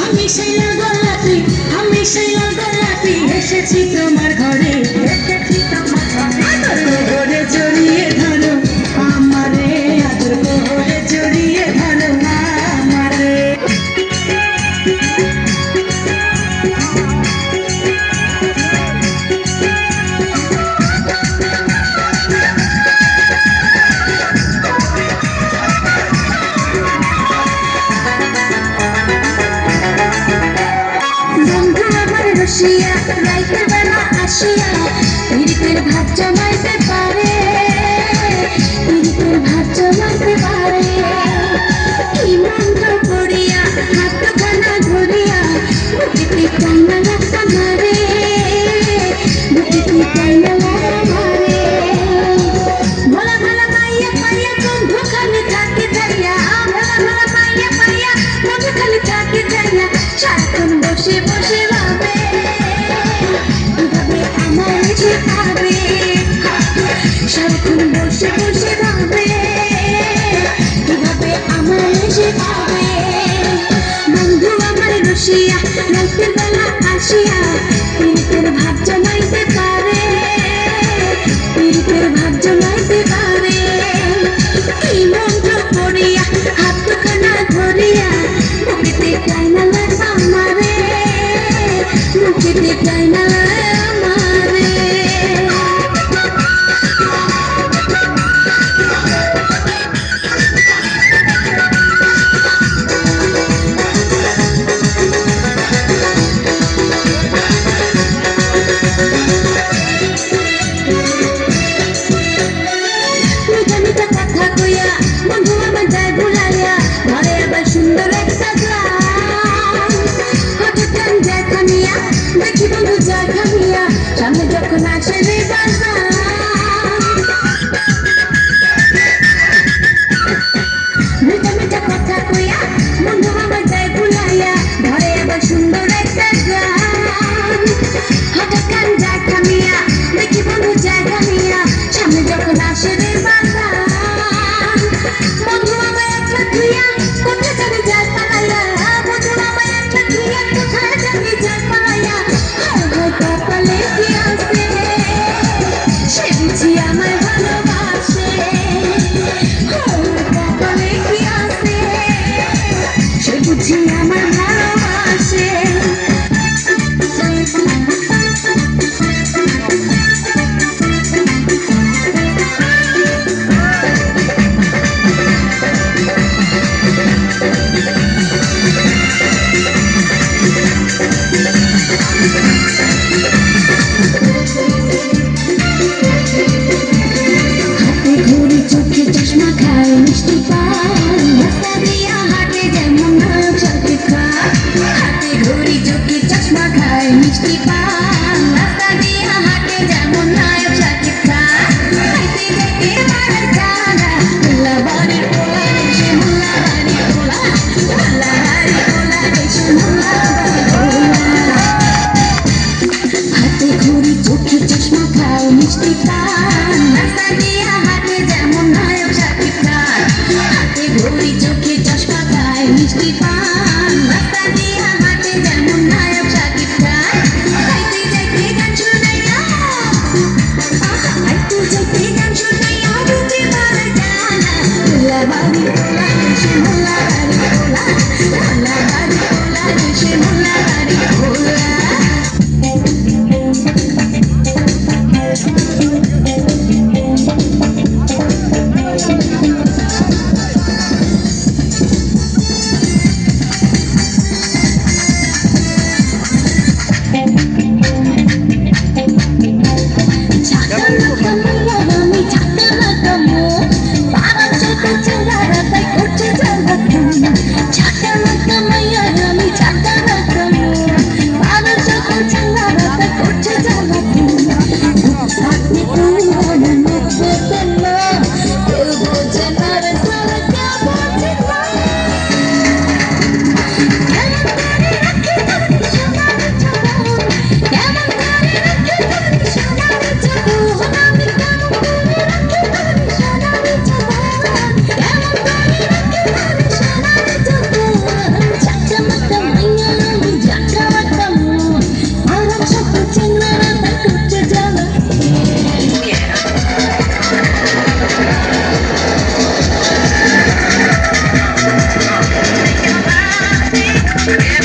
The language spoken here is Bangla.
আমি সেই লাল গোলাপি, আমি সেই লাল গোলাপি, এসেছি তোমার ঘরে, এসেছি তোমার ঘরে। আদর করে জড়িয়ে ধরো আমারে, আদর করে জড়িয়ে ধরো আমারে। বন্ধু আমার রসিয়া, রাইতের বেলা আসিয়া পীড়িতের ভাত জমাইতে পারে, পীড়িতের ভাত জমাইতে পারে। কি মন্ত্র পড়িয়া হাতখানা ধরিয়া বুকেতে টাইনা লাগতা মারে, বুকেতে টাইনা লাগতা মারে। ভোলা ভালা পাইয়া পাইয়া বন্ধু খালি থাকে যাইয়া, ভোলা ভালা পাইয়া পাইয়া বন্ধু খালি থাকে যাইয়া, সারাক্ষণ বসে বসে ভাবে কিভাবে আমার যে পাবে, সারাক্ষণ বসে বসে ভাবে কিভাবে আমার যে পাবে। বন্ধু আমার রসিয়া, রাতের বেলা আসিয়া পীড়িতের ভাত জমাইতে পারে, পীড়িতের ভাত জমাইতে পারে। কি মন্ত্র পড়িয়া হাতখানা ধরিয়া বুকেতে টাইনা লাগতা আমারে, বুকেতে টাইনা আমারে। মিঠা মিঠা কথা কইয়া বন্ধু আমার যায় ভুলাইয়া, ঘরে আবার সুন্দর একটা গ্লাস। হঠাৎ গান যায় থামিয়া, দেখি বন্ধু যায় থামিয়া, সামনে যখন আসে রে বাজার। মিঠা মিঠা কথা কইয়া বন্ধু আমার যায় ভুলাইয়া, ঘরে আবার সুন্দর একটা গান। হঠাৎ গান যায় থামিয়া, দেখি বন্ধু যায় থামিয়া, সামনে যখন আসে রে বাজার। বন্ধু আমায় একলা ধুইয়া কোথায় জানি যায় পালাইয়া, বন্ধু আমায় একলা ধুইয়া কোথায় জানি যায় পালাইয়া। হায় হায় কপালে কি আছে, সে বুঝি আমায় ভালোবাসে। হায় কপালে কি আছে, সে বুঝি আমায় ভালোবাসে। হাতে ঘড়ি চোখে চশমা খায় মিষ্টি পান, রাস্তা দিয়া হাঁটে যেমন নায়ক শাকিব খান। হাতে ঘড়ি চোখে চশমা খায় মিষ্টি পান, রাস্তা দিয়া হাঁটে যেমন নায়ক শাকিব খান। খাইতে যাইতে মারার জানা, মোল্লা বাড়ির পোলা দেশে মোল্লা বাড়ির পোলা, মোল্লা বাড়ির পোলা দেশে মোল্লা বাড়ির পোলা। Yeah.